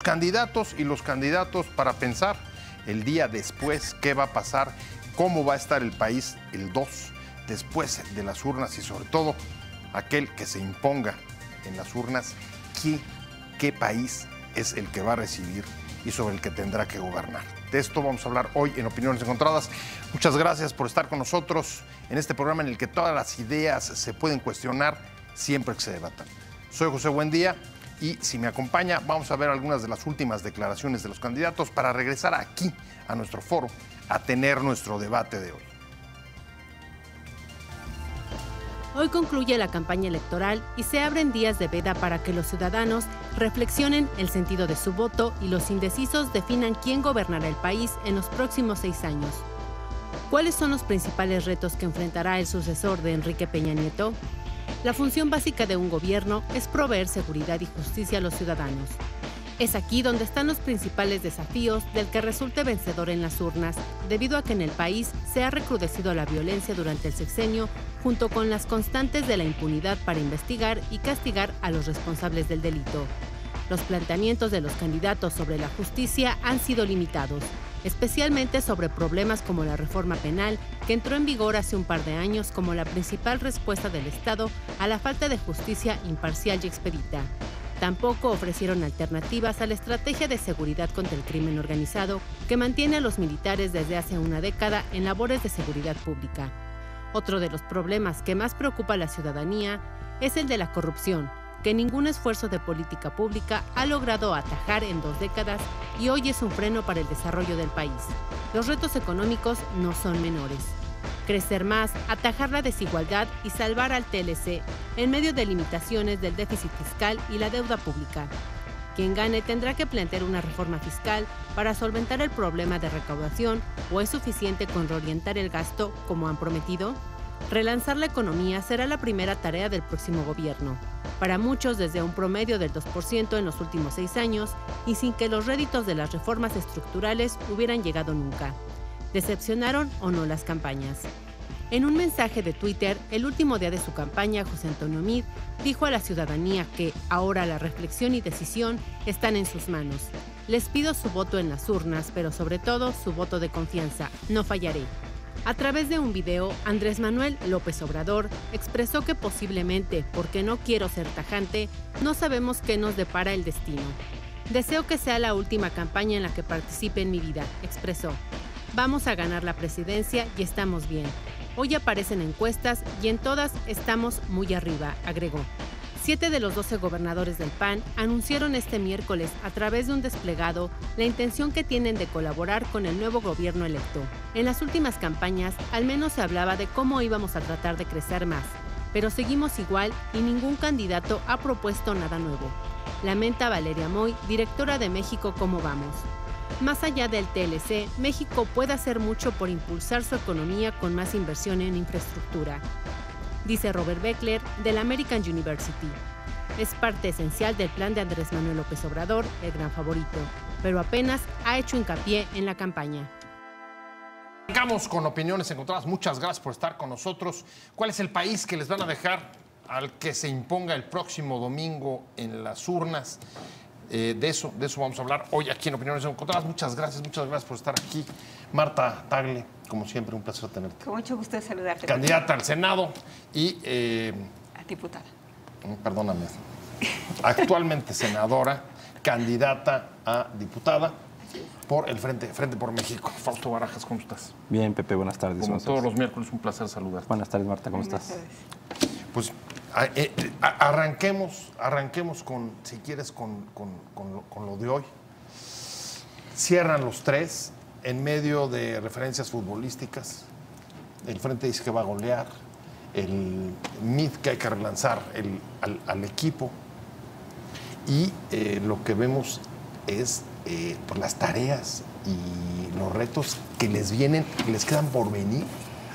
Candidatos y los candidatos para pensar el día después, qué va a pasar, cómo va a estar el país el 2 después de las urnas y sobre todo aquel que se imponga en las urnas, qué país es el que va a recibir y sobre el que tendrá que gobernar. De esto vamos a hablar hoy en Opiniones Encontradas. Muchas gracias por estar con nosotros en este programa en el que todas las ideas se pueden cuestionar siempre que se debatan. Soy José Buendía y si me acompaña vamos a ver algunas de las últimas declaraciones de los candidatos para regresar aquí a nuestro foro a tener nuestro debate de hoy. Hoy concluye la campaña electoral y se abren días de veda para que los ciudadanos reflexionen el sentido de su voto y los indecisos definan quién gobernará el país en los próximos 6 años. ¿Cuáles son los principales retos que enfrentará el sucesor de Enrique Peña Nieto? La función básica de un gobierno es proveer seguridad y justicia a los ciudadanos. Es aquí donde están los principales desafíos del que resulte vencedor en las urnas, debido a que en el país se ha recrudecido la violencia durante el sexenio, junto con las constantes de la impunidad para investigar y castigar a los responsables del delito. Los planteamientos de los candidatos sobre la justicia han sido limitados, especialmente sobre problemas como la reforma penal, que entró en vigor hace un par de años como la principal respuesta del Estado a la falta de justicia imparcial y expedita. Tampoco ofrecieron alternativas a la estrategia de seguridad contra el crimen organizado que mantiene a los militares desde hace una década en labores de seguridad pública. Otro de los problemas que más preocupa a la ciudadanía es el de la corrupción, que ningún esfuerzo de política pública ha logrado atajar en 2 décadas y hoy es un freno para el desarrollo del país. Los retos económicos no son menores. Crecer más, atajar la desigualdad y salvar al TLC en medio de limitaciones del déficit fiscal y la deuda pública. Quien gane tendrá que plantear una reforma fiscal para solventar el problema de recaudación, ¿o es suficiente con reorientar el gasto como han prometido? Relanzar la economía será la primera tarea del próximo gobierno. Para muchos desde un promedio del 2% en los últimos 6 años y sin que los réditos de las reformas estructurales hubieran llegado nunca. ¿Decepcionaron o no las campañas? En un mensaje de Twitter, el último día de su campaña, José Antonio Meade dijo a la ciudadanía que ahora la reflexión y decisión están en sus manos. Les pido su voto en las urnas, pero sobre todo su voto de confianza. No fallaré. A través de un video, Andrés Manuel López Obrador expresó que posiblemente, porque no quiero ser tajante, no sabemos qué nos depara el destino. Deseo que sea la última campaña en la que participe en mi vida, expresó. Vamos a ganar la presidencia y estamos bien. Hoy aparecen encuestas y en todas estamos muy arriba, agregó. 7 de los 12 gobernadores del PAN anunciaron este miércoles a través de un desplegado la intención que tienen de colaborar con el nuevo gobierno electo. En las últimas campañas, al menos se hablaba de cómo íbamos a tratar de crecer más, pero seguimos igual y ningún candidato ha propuesto nada nuevo. Lamenta Valeria Moy, directora de México Cómo Vamos. Más allá del TLC, México puede hacer mucho por impulsar su economía con más inversión en infraestructura, dice Robert Beckler de la American University. Es parte esencial del plan de Andrés Manuel López Obrador, el gran favorito, pero apenas ha hecho hincapié en la campaña. Arrancamos con Opiniones Encontradas. Muchas gracias por estar con nosotros. ¿Cuál es el país que les van a dejar al que se imponga el próximo domingo en las urnas? De eso vamos a hablar hoy aquí en Opiniones Encontradas. Muchas gracias por estar aquí. Marta Tagle, como siempre, un placer tenerte. Con mucho gusto de saludarte. Candidata al Senado y... a diputada. Perdóname. Actualmente senadora, candidata a diputada por el Frente por México. Fausto Barajas, ¿cómo estás? Bien, Pepe, buenas tardes. Como todos los miércoles, un placer saludarte. Buenas tardes, Marta, ¿cómo estás? Pues arranquemos con, si quieres, con lo de hoy. Cierran los 3 en medio de referencias futbolísticas. El Frente dice que va a golear. El MID que hay que relanzar al equipo. Y lo que vemos es pues las tareas y los retos que les quedan por venir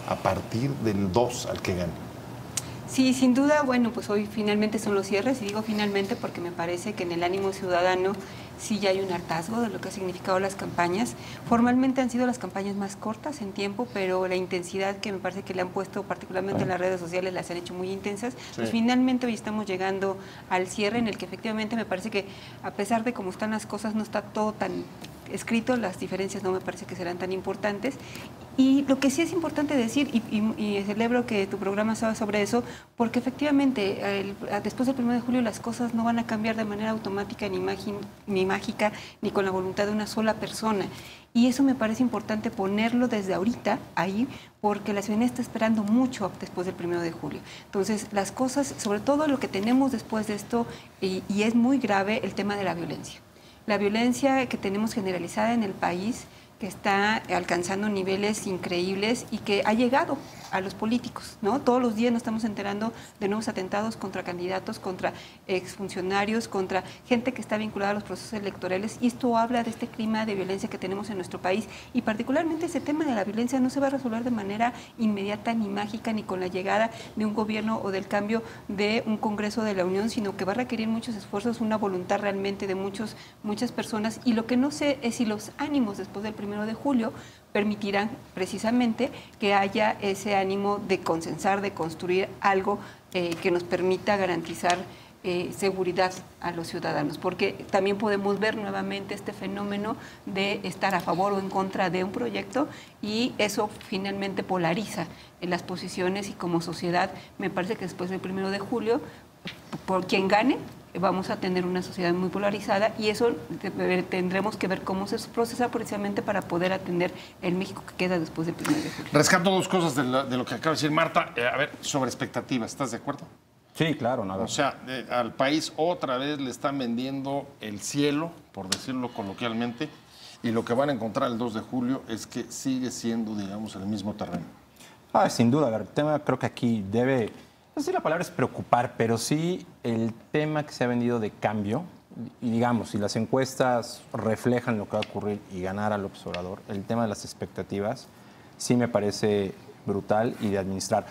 a partir del 2 al que gane. Sí, sin duda, bueno, pues hoy finalmente son los cierres, y digo finalmente porque me parece que en el ánimo ciudadano sí ya hay un hartazgo de lo que ha significado las campañas. Formalmente han sido las campañas más cortas en tiempo, pero la intensidad que me parece que le han puesto, particularmente en las redes sociales, las han hecho muy intensas. Pues finalmente hoy estamos llegando al cierre en el que efectivamente me parece que, a pesar de cómo están las cosas, no está todo tan escrito, las diferencias no me parece que serán tan importantes. Y lo que sí es importante decir, y celebro que tu programa sea sobre eso, porque efectivamente después del 1 de julio las cosas no van a cambiar de manera automática, ni mágica, ni con la voluntad de una sola persona. Y eso me parece importante ponerlo desde ahorita ahí, porque la ciudadanía está esperando mucho después del 1 de julio. Entonces, las cosas, sobre todo lo que tenemos después de esto, y es muy grave el tema de la violencia. La violencia que tenemos generalizada en el país, que está alcanzando niveles increíbles y que ha llegado a los políticos, ¿no? Todos los días nos estamos enterando de nuevos atentados contra candidatos, contra exfuncionarios, contra gente que está vinculada a los procesos electorales, y esto habla de este clima de violencia que tenemos en nuestro país, y particularmente ese tema de la violencia no se va a resolver de manera inmediata ni mágica, ni con la llegada de un gobierno o del cambio de un Congreso de la Unión, sino que va a requerir muchos esfuerzos, una voluntad realmente de muchas personas, y lo que no sé es si los ánimos después del 1 de julio permitirán precisamente que haya ese ánimo de consensar, de construir algo que nos permita garantizar seguridad a los ciudadanos, porque también podemos ver nuevamente este fenómeno de estar a favor o en contra de un proyecto, y eso finalmente polariza en las posiciones, y como sociedad me parece que después del 1 de julio, por quien gane, vamos a tener una sociedad muy polarizada, y eso tendremos que ver cómo se procesa precisamente para poder atender el México que queda después del 1 de julio. Rescato dos cosas de lo que acaba de decir Marta. A ver, sobre expectativas, ¿estás de acuerdo? Sí, claro, nada. O sea, al país otra vez le están vendiendo el cielo, por decirlo coloquialmente, y lo que van a encontrar el 2 de julio es que sigue siendo, digamos, el mismo terreno. Sin duda, a ver, el tema creo que aquí debe, no sé si la palabra es preocupar, pero sí el tema que se ha vendido de cambio, y digamos, si las encuestas reflejan lo que va a ocurrir y ganar al observador, el tema de las expectativas sí me parece brutal y de administrar.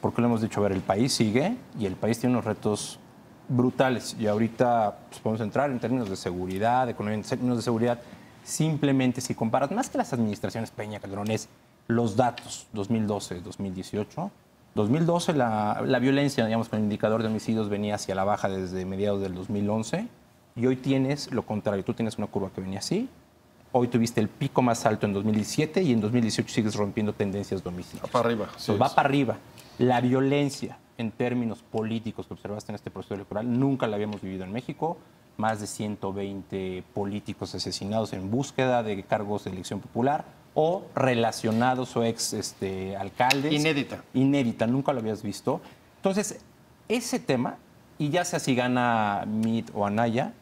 Porque lo hemos dicho, a ver, el país sigue y el país tiene unos retos brutales, y ahorita pues, podemos entrar en términos de seguridad, de economía, en términos de seguridad. Simplemente si comparas, más que las administraciones Peña, Calderón, es los datos 2012, 2018. 2012 la violencia, digamos, con el indicador de homicidios venía hacia la baja desde mediados del 2011, y hoy tienes lo contrario, tú tienes una curva que venía así. Hoy tuviste el pico más alto en 2017 y en 2018 sigues rompiendo tendencias de homicidios. Va para arriba. Sí, va para arriba. La violencia en términos políticos que observaste en este proceso electoral nunca la habíamos vivido en México. Más de 120 políticos asesinados en búsqueda de cargos de elección popular o relacionados o ex alcaldes. Inédita. Inédita, nunca lo habías visto. Entonces, ese tema, y ya sea si gana Mitt o Anaya,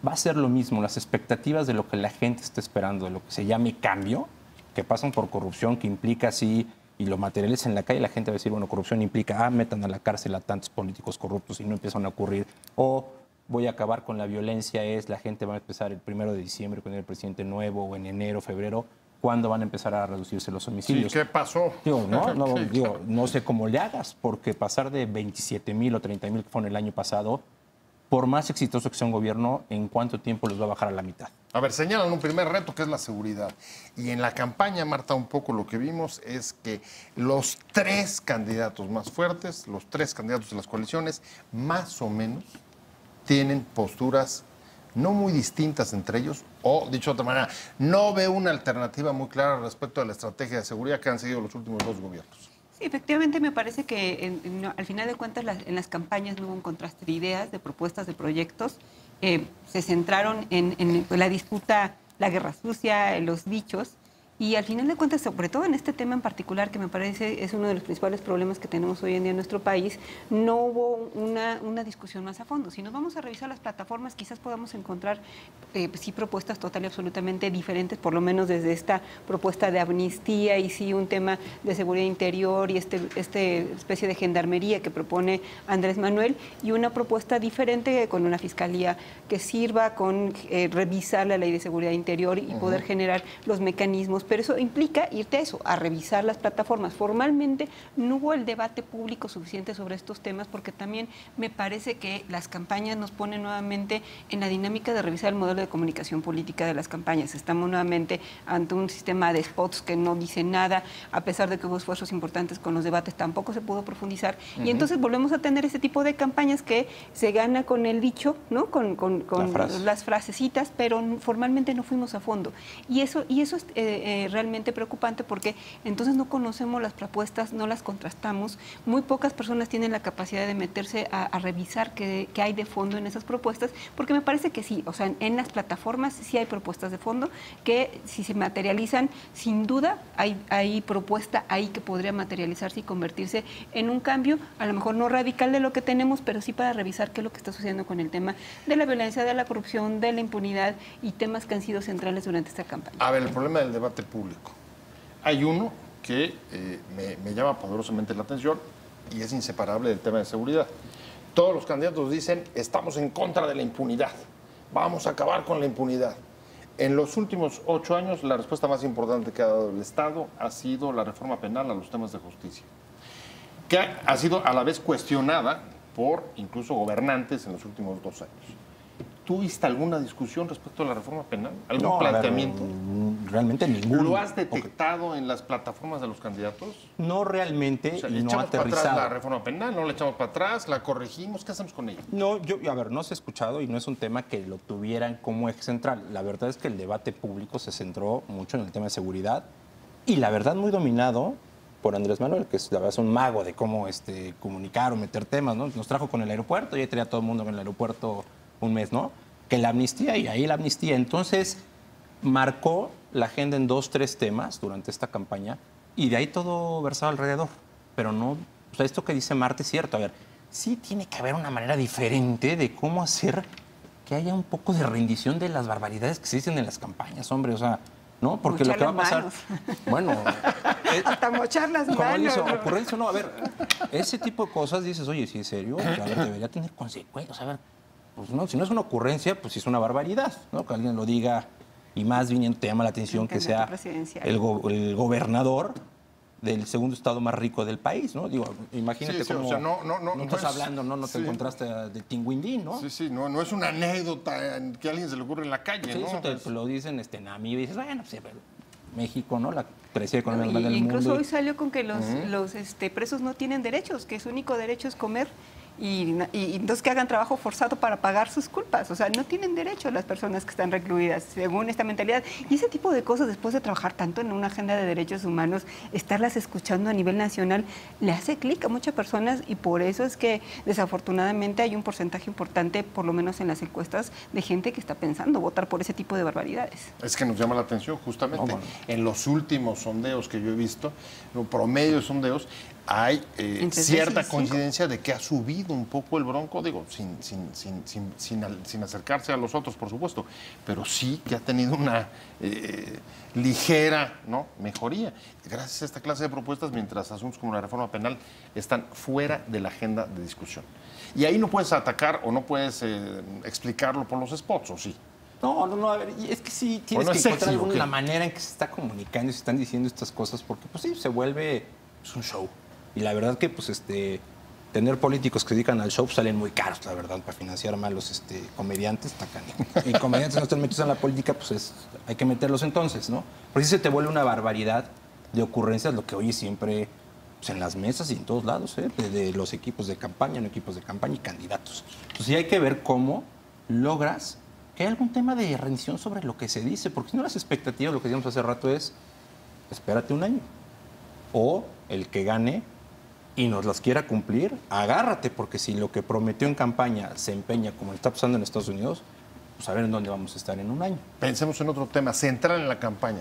va a ser lo mismo. Las expectativas de lo que la gente está esperando, de lo que se llame cambio, que pasan por corrupción, que implica así, y lo materiales en la calle, la gente va a decir, bueno, corrupción implica, metan a la cárcel a tantos políticos corruptos y no empiezan a ocurrir. O voy a acabar con la violencia, la gente va a empezar el 1 de diciembre con el presidente nuevo, o en enero, febrero, ¿cuándo van a empezar a reducirse los homicidios? Sí, ¿qué pasó? Digo, no sé cómo le hagas, porque pasar de 27,000 o 30,000 que fueron el año pasado, por más exitoso que sea un gobierno, ¿en cuánto tiempo los va a bajar a la mitad? A ver, señalan un primer reto que es la seguridad. Y en la campaña, Marta, un poco lo que vimos es que los 3 candidatos más fuertes, los 3 candidatos de las coaliciones, más o menos tienen posturas no muy distintas entre ellos, o dicho de otra manera, no veo una alternativa muy clara respecto a la estrategia de seguridad que han seguido los últimos 2 gobiernos. Sí, efectivamente me parece que al final de cuentas en las campañas no hubo un contraste de ideas, de propuestas, de proyectos. Se centraron en la disputa, la guerra sucia, los dichos, y al final de cuentas, sobre todo en este tema en particular, que me parece es uno de los principales problemas que tenemos hoy en día en nuestro país, no hubo una discusión más a fondo. Si nos vamos a revisar las plataformas, quizás podamos encontrar sí propuestas total y absolutamente diferentes, por lo menos desde esta propuesta de amnistía y sí un tema de seguridad interior y este especie de gendarmería que propone Andrés Manuel, y una propuesta diferente con una fiscalía que sirva con revisar la ley de seguridad interior y poder generar los mecanismos pero eso implica irte a eso, a revisar las plataformas. Formalmente no hubo el debate público suficiente sobre estos temas porque también me parece que las campañas nos ponen nuevamente en la dinámica de revisar el modelo de comunicación política de las campañas. Estamos nuevamente ante un sistema de spots que no dice nada, a pesar de que hubo esfuerzos importantes con los debates, tampoco se pudo profundizar. Y entonces volvemos a tener ese tipo de campañas que se gana con el dicho, ¿no? Con las frasecitas, pero formalmente no fuimos a fondo. Y eso es realmente preocupante porque entonces no conocemos las propuestas, no las contrastamos. Muy pocas personas tienen la capacidad de meterse a revisar qué hay de fondo en esas propuestas, porque me parece que sí, o sea, en las plataformas sí hay propuestas de fondo que si se materializan, sin duda hay propuesta ahí que podría materializarse y convertirse en un cambio, a lo mejor no radical de lo que tenemos, pero sí para revisar qué es lo que está sucediendo con el tema de la violencia, de la corrupción, de la impunidad y temas que han sido centrales durante esta campaña. A ver, el problema del debate público. Hay uno que me llama poderosamente la atención y es inseparable del tema de seguridad. Todos los candidatos dicen, estamos en contra de la impunidad, vamos a acabar con la impunidad. En los últimos 8 años, la respuesta más importante que ha dado el Estado ha sido la reforma penal a los temas de justicia, que ha sido a la vez cuestionada por incluso gobernantes en los últimos 2 años. ¿Tuviste alguna discusión respecto a la reforma penal? ¿Algún planteamiento? Realmente ninguno. ¿Lo has detectado en las plataformas de los candidatos? No realmente, O sea, y no ¿echamos para aterrizado. atrás la reforma penal? ¿No la echamos para atrás? ¿La corregimos? ¿Qué hacemos con ella? No, no se ha escuchado y no es un tema que lo tuvieran como eje central. La verdad es que el debate público se centró mucho en el tema de seguridad y la verdad muy dominado por Andrés Manuel, que es la verdad es un mago de cómo comunicar o meter temas, ¿no? Nos trajo con el aeropuerto y ahí tenía todo el mundo en el aeropuerto un mes, ¿no? Que la amnistía y ahí la amnistía. Entonces marcó la agenda en 2, 3 temas durante esta campaña y de ahí todo versado alrededor. Pero no, o sea, esto que dice Marta es cierto. A ver, sí tiene que haber una manera diferente de cómo hacer que haya un poco de rendición de las barbaridades que se dicen en las campañas, hombre, o sea, ¿no? Porque mochar lo que va a pasar, manos. bueno, Hasta mochar las como manos. dice, ocurrencia, no, a ver, ese tipo de cosas dices, oye, si es serio, a ver, debería tener consecuencias, a ver, pues no, si no es una ocurrencia, pues sí es una barbaridad, ¿no? Que alguien lo diga y más bien te llama la atención que sea el gobernador del segundo estado más rico del país, ¿no? Digo, imagínate Sí, cómo o sea, no estás es- hablando, no te sí. encontraste de Tinguindín, ¿no? Sí, no es una anécdota que a alguien se le ocurre en la calle, Sí, ¿no? eso te lo dicen en AMI y dices, bueno, pues, pero México, ¿no? La tercera economía No, más grande del mundo. incluso hoy salió con que los presos no tienen derechos, que su único derecho es comer y entonces que hagan trabajo forzado para pagar sus culpas. O sea, no tienen derecho las personas que están recluidas, según esta mentalidad. Y ese tipo de cosas, después de trabajar tanto en una agenda de derechos humanos, estarlas escuchando a nivel nacional, le hace clic a muchas personas y por eso es que desafortunadamente hay un porcentaje importante, por lo menos en las encuestas, de gente que está pensando votar por ese tipo de barbaridades. Es que nos llama la atención, justamente. No, bueno. En los últimos sondeos que yo he visto, promedio de sondeos, hay Entre cierta 3 y 5. coincidencia de que ha subido un poco el Bronco, digo, sin acercarse a los otros, por supuesto, pero sí que ha tenido una ligera, ¿no?, mejoría. Gracias a esta clase de propuestas, mientras asuntos como la reforma penal están fuera de la agenda de discusión. Y ahí no puedes atacar o no puedes explicarlo por los spots, ¿o sí? No, a ver, y es que sí tienes Bueno, que es encontrar sexy, ¿o qué? la manera en que se está comunicando y se están diciendo estas cosas, porque pues sí, se vuelve un show. Y la verdad que pues tener políticos que se dedican al show salen muy caros, la verdad, para financiar más los comediantes, está canijo. Y comediantes no están metidos en la política, pues hay que meterlos entonces, ¿no? Porque si se te vuelve una barbaridad de ocurrencias, lo que oyes siempre pues, en las mesas y en todos lados, de los equipos de campaña, no equipos de campaña y candidatos. Entonces sí hay que ver cómo logras que haya algún tema de rendición sobre lo que se dice, porque si no las expectativas, lo que decíamos hace rato es, espérate un año. O el que gane y nos las quiera cumplir, agárrate, porque si lo que prometió en campaña se empeña como está pasando en Estados Unidos, pues a ver en dónde vamos a estar en un año. Pensemos en otro tema central en la campaña,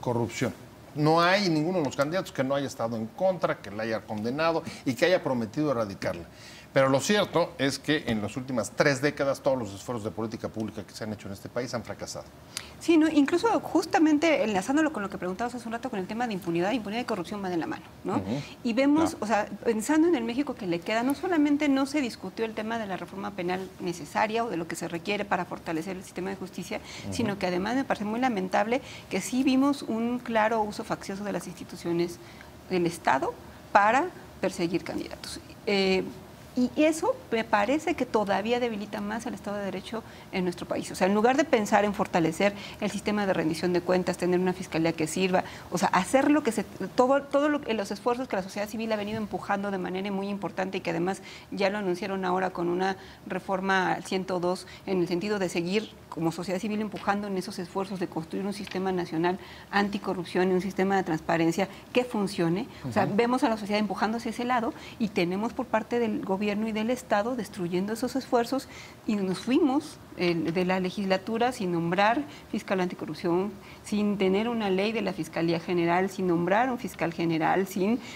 corrupción. No hay ninguno de los candidatos que no haya estado en contra, que la haya condenado y que haya prometido erradicarla. Pero lo cierto es que en las últimas 3 décadas todos los esfuerzos de política pública que se han hecho en este país han fracasado. Sí, ¿no? Incluso justamente enlazándolo con lo que preguntabas hace un rato con el tema de impunidad y corrupción van de la mano, ¿no? Y vemos, o sea, pensando en el México que le queda, no solamente no se discutió el tema de la reforma penal necesaria o de lo que se requiere para fortalecer el sistema de justicia, sino que además me parece muy lamentable que sí vimos un claro uso faccioso de las instituciones del Estado para perseguir candidatos. Y eso me parece que todavía debilita más el Estado de Derecho en nuestro país. O sea, en lugar de pensar en fortalecer el sistema de rendición de cuentas, tener una fiscalía que sirva, o sea, hacer lo que los esfuerzos que la sociedad civil ha venido empujando de manera muy importante y que además ya lo anunciaron ahora con una reforma al 102 en el sentido de seguir como sociedad civil empujando en esos esfuerzos de construir un sistema nacional anticorrupción y un sistema de transparencia que funcione. O sea, vemos a la sociedad empujando hacia ese lado y tenemos por parte del gobierno y del Estado destruyendo esos esfuerzos y nos fuimos de la legislatura sin nombrar fiscal anticorrupción, sin tener una ley de la Fiscalía General, sin nombrar un fiscal general,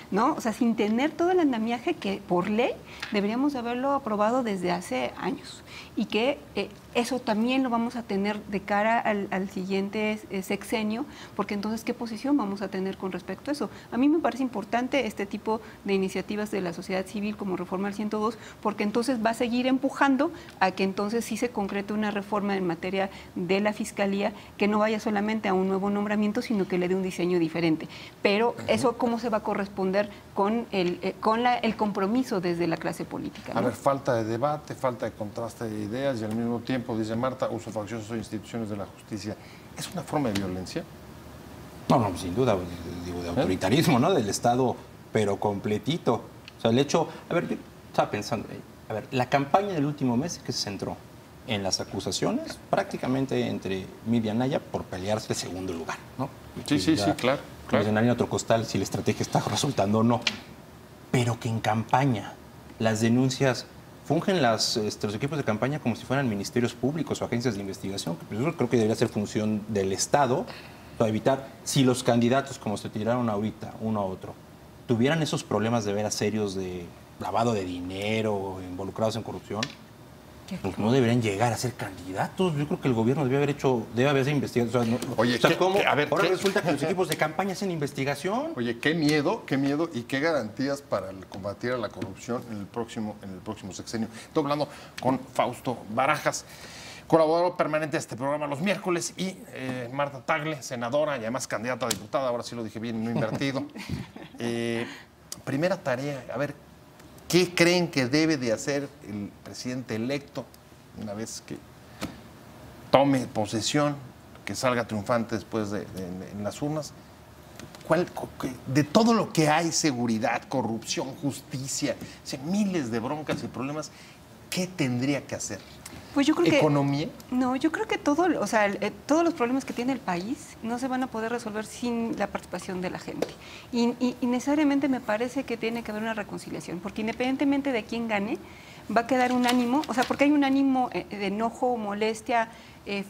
¿no? O sea, sin tener todo el andamiaje que por ley deberíamos haberlo aprobado desde hace años y que eso también lo vamos a tener de cara al siguiente sexenio, porque entonces, ¿qué posición vamos a tener con respecto a eso? A mí me parece importante este tipo de iniciativas de la sociedad civil como Reforma al 102, porque entonces va a seguir empujando a que entonces sí se concrete una reforma en materia de la Fiscalía que no vaya solamente a un nuevo nombramiento, sino que le dé un diseño diferente. Pero eso, ¿cómo se va a corresponder con el compromiso desde la clase política, ¿no? A ver, falta de debate, falta de contraste de ideas y al mismo tiempo, dice Marta, uso faccioso de instituciones de la justicia. ¿Es una forma de violencia? No, sin duda, digo, de autoritarismo, ¿no? Del Estado, pero completito. O sea, el hecho, a ver, yo estaba pensando, a ver, la campaña del último mes que se centró en las acusaciones prácticamente entre Miriam Anaya por pelearse el segundo lugar, ¿no? Sí, claro. Como en otro costal si la estrategia está resultando o no. Pero que en campaña las denuncias fungen los equipos de campaña como si fueran ministerios públicos o agencias de investigación, que pues, yo creo que debería ser función del Estado para evitar, si los candidatos, como se tiraron ahorita, uno a otro, tuvieran esos problemas de veras serios de lavado de dinero, involucrados en corrupción, pues no deberían llegar a ser candidatos. Yo creo que el gobierno debe haber investigado. O sea, Oye, ¿cómo? A ver, ahora resulta que los equipos de campaña hacen investigación. Oye, qué miedo y qué garantías para combatir a la corrupción en el próximo sexenio. Estoy hablando con Fausto Barajas, colaborador permanente de este programa los miércoles, y Marta Tagle, senadora y además candidata a diputada, ahora sí lo dije bien, no invertido. Primera tarea, a ver, ¿qué creen que debe de hacer el presidente electo una vez que tome posesión, que salga triunfante después en las urnas? De todo lo que hay, seguridad, corrupción, justicia, o sea, miles de broncas y problemas, ¿qué tendría que hacer? Pues yo creo ¿Economía? No, yo creo que todos los problemas que tiene el país no se van a poder resolver sin la participación de la gente. Y necesariamente me parece que tiene que haber una reconciliación, porque independientemente de quién gane, va a quedar un ánimo, o sea, porque hay un ánimo de enojo, molestia,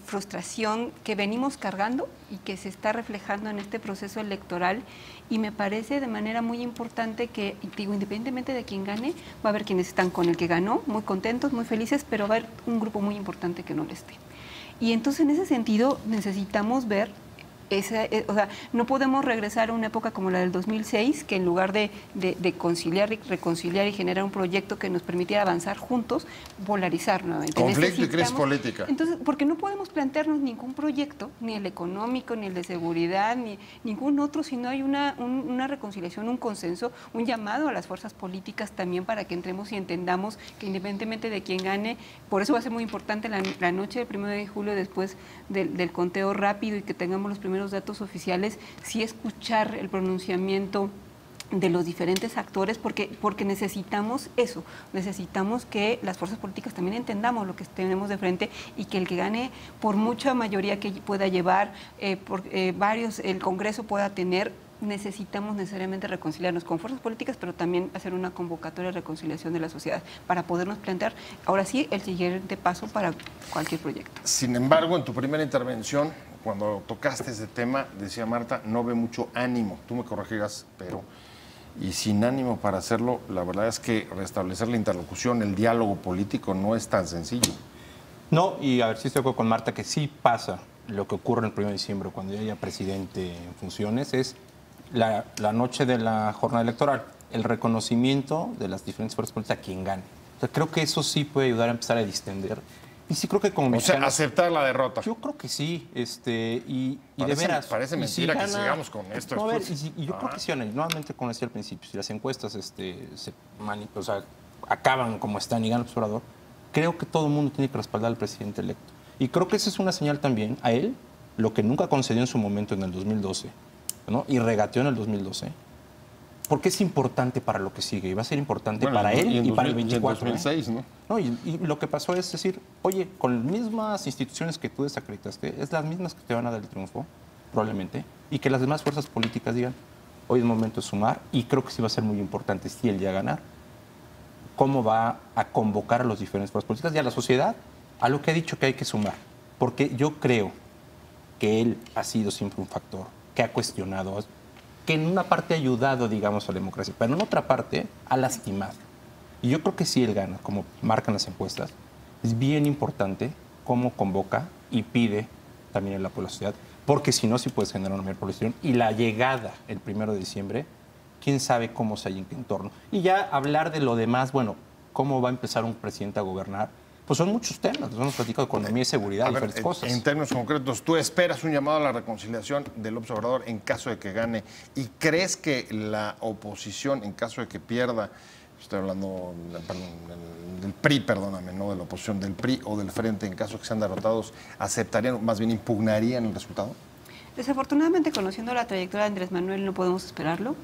frustración que venimos cargando y que se está reflejando en este proceso electoral, y me parece de manera muy importante que, digo, independientemente de quién gane, va a haber quienes están con el que ganó, muy contentos, muy felices, pero va a haber un grupo muy importante que no lo esté. Y entonces en ese sentido necesitamos ver o sea, no podemos regresar a una época como la del 2006, que en lugar de conciliar y reconciliar y generar un proyecto que nos permitiera avanzar juntos, polarizar nuevamente. Conflicto y crisis política. Entonces, porque no podemos plantearnos ningún proyecto, ni el económico, ni el de seguridad, ni ningún otro, si no hay una reconciliación, un consenso, un llamado a las fuerzas políticas también para que entremos y entendamos que independientemente de quién gane, por eso va a ser muy importante la noche del 1 de julio, después del conteo rápido y que tengamos los primeros datos oficiales, sí escuchar el pronunciamiento de los diferentes actores, porque necesitamos eso, necesitamos que las fuerzas políticas también entendamos lo que tenemos de frente y que el que gane, por mucha mayoría que pueda llevar, varios, el Congreso pueda tener, necesitamos necesariamente reconciliarnos con fuerzas políticas, pero también hacer una convocatoria de reconciliación de la sociedad para podernos plantear, ahora sí, el siguiente paso para cualquier proyecto. Sin embargo, en tu primera intervención, cuando tocaste ese tema, decía Marta, no ve mucho ánimo. Tú me corregirás, pero y sin ánimo para hacerlo, la verdad es que restablecer la interlocución, el diálogo político no es tan sencillo. No, y a ver si estoy de acuerdo con Marta, que sí pasa lo que ocurre el 1 de diciembre cuando ya haya presidente en funciones, es la noche de la jornada electoral, el reconocimiento de las diferentes fuerzas políticas a quien gane. O sea, creo que eso sí puede ayudar a empezar a distender. Y sí creo que como mexicanos, aceptar la derrota. Yo creo que sí, y parece, de veras. Parece mentira que sigamos con esto. No, a ver, y yo creo que sí, nuevamente, como decía al principio, si las encuestas acaban como están y gana el observador, creo que todo el mundo tiene que respaldar al presidente electo. Y creo que esa es una señal también a él, lo que nunca concedió en su momento en el 2012, ¿no? Y regateó en el 2012, porque es importante para lo que sigue, y va a ser importante para él y para el 24. Y en 2006, ¿no? No, y lo que pasó es decir, oye, con las mismas instituciones que tú desacreditaste, es las mismas que te van a dar el triunfo, probablemente, y que las demás fuerzas políticas digan, hoy es momento de sumar, y creo que sí va a ser muy importante si él llega a ganar, cómo va a convocar a las diferentes fuerzas políticas y a la sociedad a lo que ha dicho que hay que sumar. Porque yo creo que él ha sido siempre un factor que ha cuestionado, que en una parte ha ayudado, digamos, a la democracia, pero en otra parte ha lastimado. Y yo creo que si él gana, como marcan las encuestas, es bien importante cómo convoca y pide también el apoyo de la sociedad, porque si no, sí puedes generar una mayor población. Y la llegada el 1 de diciembre, quién sabe cómo se halla en qué entorno. Y ya hablar de lo demás, bueno, cómo va a empezar un presidente a gobernar, pues son muchos temas. Nos hemos platicado de economía y seguridad, diferentes cosas. En términos concretos, ¿tú esperas un llamado a la reconciliación del López Obrador en caso de que gane? ¿Y crees que la oposición, en caso de que pierda, estoy hablando del PRI, perdóname, no de la oposición, del PRI o del Frente, en caso de que sean derrotados, aceptarían, más bien impugnarían el resultado? Desafortunadamente, conociendo la trayectoria de Andrés Manuel, no podemos esperarlo.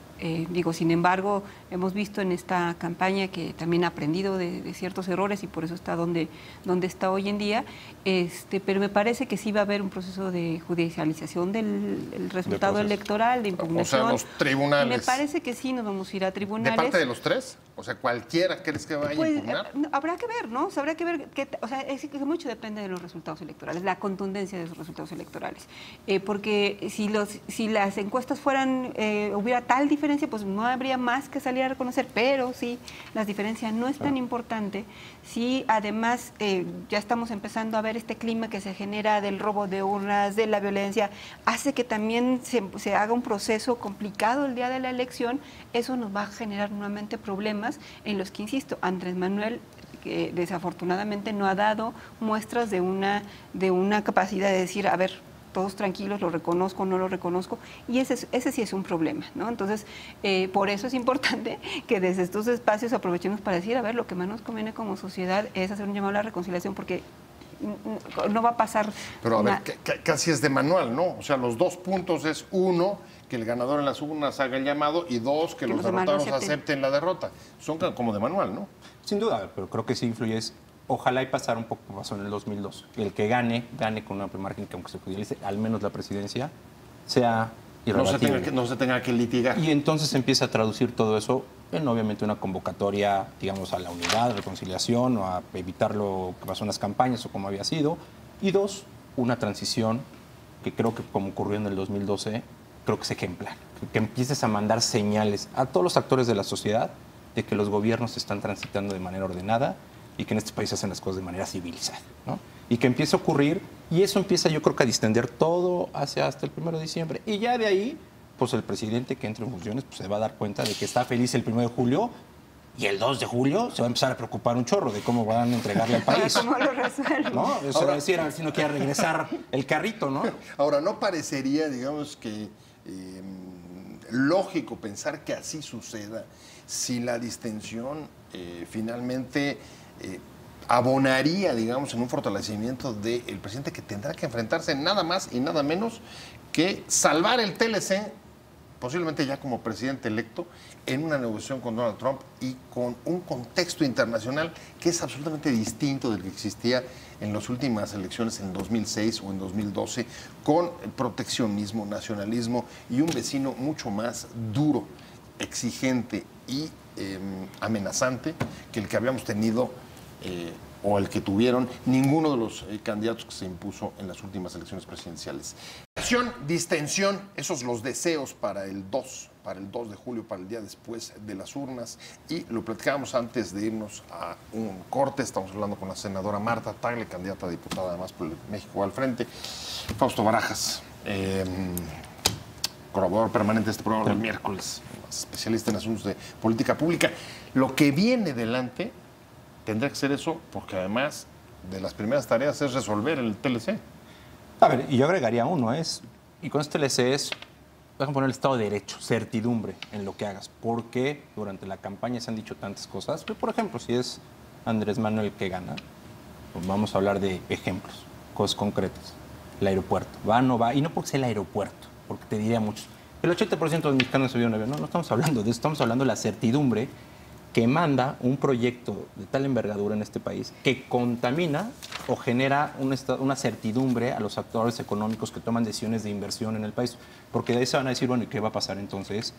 Sin embargo, hemos visto en esta campaña que también ha aprendido de ciertos errores y por eso está donde está hoy en día. Pero me parece que sí va a haber un proceso de judicialización del resultado electoral, de impugnación. O sea, los tribunales. Y me parece que sí nos vamos a ir a tribunales. ¿De parte de los tres? O sea, ¿cualquiera crees que vaya a impugnar? Habrá que ver, ¿no? Habrá que ver, es que mucho depende de los resultados electorales, la contundencia de esos resultados electorales. Porque si las encuestas hubiera tal diferencia, pues no habría más que salir a reconocer, pero sí, la diferencia no es tan importante. Sí, además, ya estamos empezando a ver este clima que se genera del robo de urnas, de la violencia, hace que también se haga un proceso complicado el día de la elección. Eso nos va a generar nuevamente problemas en los que, insisto, Andrés Manuel desafortunadamente no ha dado muestras de una capacidad de decir, a ver, todos tranquilos, lo reconozco, no lo reconozco, y ese sí es un problema, ¿no? Entonces, por eso es importante que desde estos espacios aprovechemos para decir, a ver, lo que más nos conviene como sociedad es hacer un llamado a la reconciliación, porque no va a pasar. Pero a ver, casi es de manual, ¿no? O sea, los 2 puntos es 1, que el ganador en las urnas haga el llamado, y 2, que los derrotados acepten la derrota. Son como de manual, ¿no? Sin duda, pero creo que sí influye. Ojalá y pasara un poco como pasó en el 2002. El que gane con un amplio margen, que aunque se judicialice al menos la presidencia, sea irrebatible. No se tenga que litigar. Y entonces empieza a traducir todo eso en, obviamente, una convocatoria, digamos, a la unidad, reconciliación, o a evitar lo que pasó en las campañas o como había sido. Y 2, una transición que creo que, como ocurrió en el 2012, creo que es ejemplar. Que empieces a mandar señales a todos los actores de la sociedad de que los gobiernos están transitando de manera ordenada y que en este país hacen las cosas de manera civilizada, ¿no? Y que empiece a ocurrir, y eso empieza, yo creo, que a distender todo hasta el 1 de diciembre. Y ya de ahí, pues el presidente que entre en funciones pues, se va a dar cuenta de que está feliz el 1 de julio, y el 2 de julio se va a empezar a preocupar un chorro de cómo van a entregarle al país. ¿Cómo lo resuelven? ¿No? Eso va a decir, a ver si no quiere regresar el carrito, ¿no? Ahora, ¿no parecería, digamos, que lógico pensar que así suceda si la distensión finalmente abonaría, digamos, en un fortalecimiento del presidente, que tendrá que enfrentarse nada más y nada menos que salvar el TLC, posiblemente ya como presidente electo, en una negociación con Donald Trump y con un contexto internacional que es absolutamente distinto del que existía en las últimas elecciones en 2006 o en 2012, con proteccionismo, nacionalismo y un vecino mucho más duro, exigente y amenazante que el que habíamos tenido o el que tuvieron ninguno de los candidatos que se impuso en las últimas elecciones presidenciales. Distensión, esos los deseos para el 2 de julio, para el día después de las urnas. Y lo platicábamos antes de irnos a un corte. Estamos hablando con la senadora Marta Tagle, candidata a diputada además por el México al Frente. Fausto Barajas, colaborador permanente de este programa del miércoles, especialista en asuntos de política pública. Lo que viene delante tendrá que ser eso, porque además de las primeras tareas es resolver el TLC. A ver, y yo agregaría uno, y con este TLC vamos a poner el Estado de Derecho, certidumbre en lo que hagas, porque durante la campaña se han dicho tantas cosas, pero por ejemplo, si es Andrés Manuel el que gana, pues vamos a hablar de ejemplos, cosas concretas. El aeropuerto, va o no va, y no porque sea el aeropuerto, porque te diría muchos, el 80% de los mexicanos subieron un avión. No estamos hablando de eso, estamos hablando de la certidumbre que manda un proyecto de tal envergadura en este país que contamina o genera una certidumbre a los actores económicos que toman decisiones de inversión en el país. Porque de ahí se van a decir, bueno, ¿y qué va a pasar entonces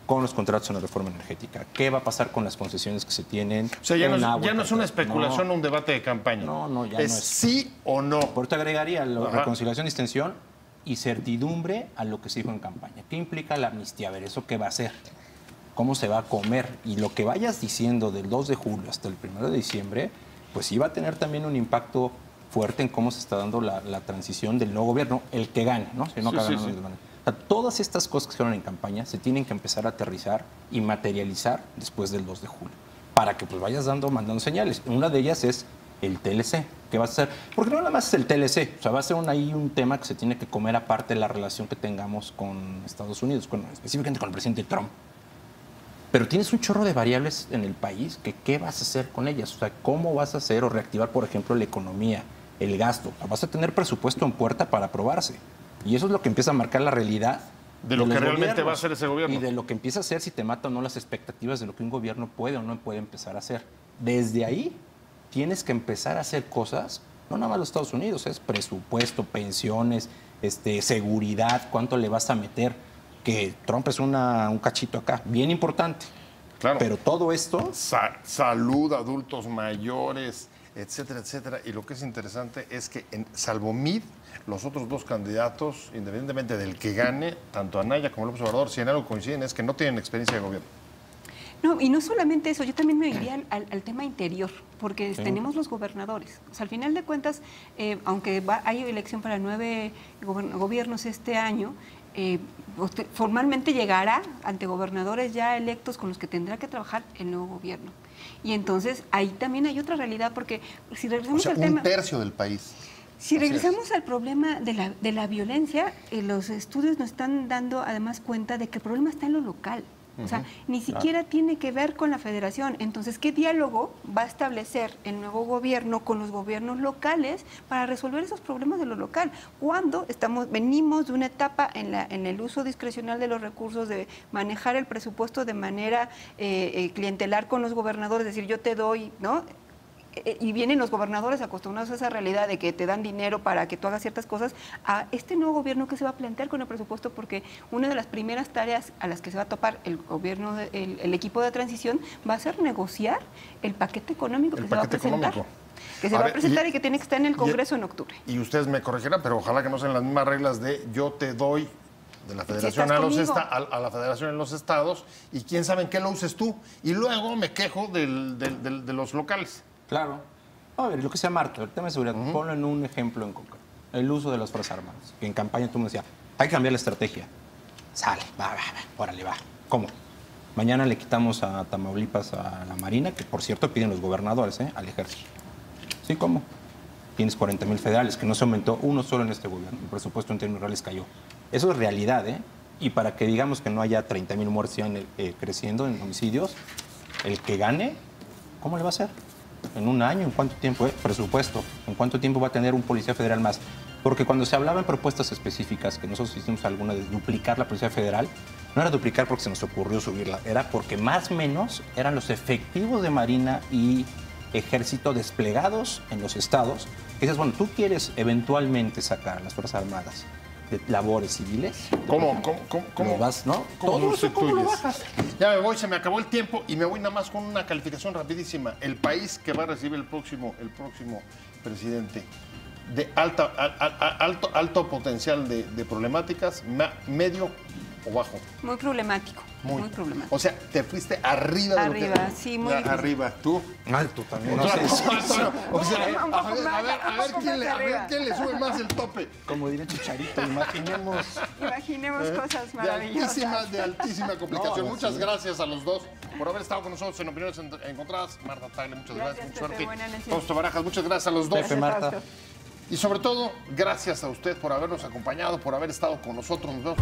con los contratos en la reforma energética? ¿Qué va a pasar con las concesiones que se tienen? O sea, ya no es una especulación o un debate de campaña. No, ya es no es. ¿Sí o no? Por eso agregaría la reconciliación, distensión y certidumbre a lo que se dijo en campaña. ¿Qué implica la amnistía? A ver, ¿eso qué va a hacer? ¿Cómo se va a comer? Y lo que vayas diciendo del 2 de julio hasta el 1 de diciembre, pues sí va a tener también un impacto fuerte en cómo se está dando la transición del nuevo gobierno, el que gane, ¿no? Si no, sí. O sea, todas estas cosas que se fueron en campaña se tienen que empezar a aterrizar y materializar después del 2 de julio, para que pues vayas mandando señales. Una de ellas es el TLC. ¿Qué va a hacer? Porque no nada más es el TLC, o sea, va a ser ahí un tema que se tiene que comer aparte de la relación que tengamos con Estados Unidos, específicamente con el presidente Trump. Pero tienes un chorro de variables en el país que ¿qué vas a hacer con ellas? O sea, ¿cómo vas a hacer o reactivar, por ejemplo, la economía, el gasto? O sea, vas a tener presupuesto en puerta para aprobarse. Y eso es lo que empieza a marcar la realidad de lo que realmente va a hacer ese gobierno. Y de lo que empieza a hacer si te mata o no las expectativas de lo que un gobierno puede o no puede empezar a hacer. Desde ahí tienes que empezar a hacer cosas, no nada más los Estados Unidos, es presupuesto, pensiones, seguridad, cuánto le vas a meter. Que Trump es un cachito acá, bien importante. Claro. Pero todo esto... Salud, adultos mayores, etcétera, etcétera. Y lo que es interesante es que, salvo Mid, los otros dos candidatos, independientemente del que gane, tanto Anaya como López Obrador, si en algo coinciden, es que no tienen experiencia de gobierno. No, y no solamente eso, yo también me iría al tema interior, porque tenemos los gobernadores. O sea, al final de cuentas, aunque hay elección para 9 gobiernos este año, formalmente llegará ante gobernadores ya electos con los que tendrá que trabajar el nuevo gobierno. Y entonces ahí también hay otra realidad, porque si regresamos al tema... un tercio del país. Si regresamos al problema de la violencia, los estudios nos están dando además cuenta de que el problema está en lo local. O sea, ni siquiera tiene que ver con la federación. Entonces, ¿qué diálogo va a establecer el nuevo gobierno con los gobiernos locales para resolver esos problemas de lo local? Cuando venimos de una etapa en el uso discrecional de los recursos, de manejar el presupuesto de manera clientelar con los gobernadores, es decir, yo te doy, ¿no? Y vienen los gobernadores acostumbrados a esa realidad de que te dan dinero para que tú hagas ciertas cosas, a este nuevo gobierno que se va a plantear con el presupuesto, porque una de las primeras tareas a las que se va a topar el gobierno, el equipo de transición, va a ser negociar el paquete económico que se va a presentar. Que se va a presentar y que tiene que estar en el Congreso en octubre. Y ustedes me corregirán, pero ojalá que no sean las mismas reglas de yo te doy de la federación a la federación en los estados, y quién sabe en qué lo uses tú, y luego me quejo de los locales. Claro. A ver, lo que sea Marta, el tema de seguridad, ponlo en un ejemplo en concreto. El uso de las Fuerzas Armadas. Que en campaña tú me decías, hay que cambiar la estrategia. Sale, va, órale, va. ¿Cómo? Mañana le quitamos a Tamaulipas a la Marina, que por cierto piden los gobernadores, al ejército. ¿Sí, cómo? Tienes 40,000 federales, que no se aumentó uno solo en este gobierno. El presupuesto en términos reales cayó. Eso es realidad, Y para que digamos que no haya 30,000 muertes creciendo en homicidios, el que gane, ¿cómo le va a hacer? ¿En un año? ¿En cuánto tiempo? Presupuesto. ¿En cuánto tiempo va a tener un policía federal más? Porque cuando se hablaba en propuestas específicas, que nosotros hicimos alguna de duplicar la policía federal, no era duplicar porque se nos ocurrió subirla, era porque más o menos eran los efectivos de Marina y Ejército desplegados en los estados. Y dices, bueno, tú quieres eventualmente sacar a las Fuerzas Armadas de labores civiles. ¿Cómo ¿Lo vas, no? ¿Cómo Todo eso, ¿cómo lo sustituyes? bajas? Ya me voy, se me acabó el tiempo y me voy nada más con una calificación rapidísima. El país que va a recibir el próximo presidente de alto potencial de problemáticas, medio o bajo. Muy problemático. Muy problemático. O sea, te fuiste arriba de lo que... Arriba, sí, muy difícil. Arriba, tú. Alto también. No No sé. sé. O sea, Un poco a ver, más, a ver un poco quién más arriba. quién le sube más el tope. Como diría Chicharito, imaginemos. Imaginemos cosas De maravillosas. altísima complicación. No, muchas sí. gracias a los dos por haber estado con nosotros en Opiniones Encontradas. Marta Tagle, muchas gracias. Gracias, Mucha suerte. Pepe, buenas noches. Fausto Barajas, muchas gracias a los dos. Pepe, Marta. Y sobre todo, gracias a usted por habernos acompañado, por haber estado con nosotros. Nos vemos.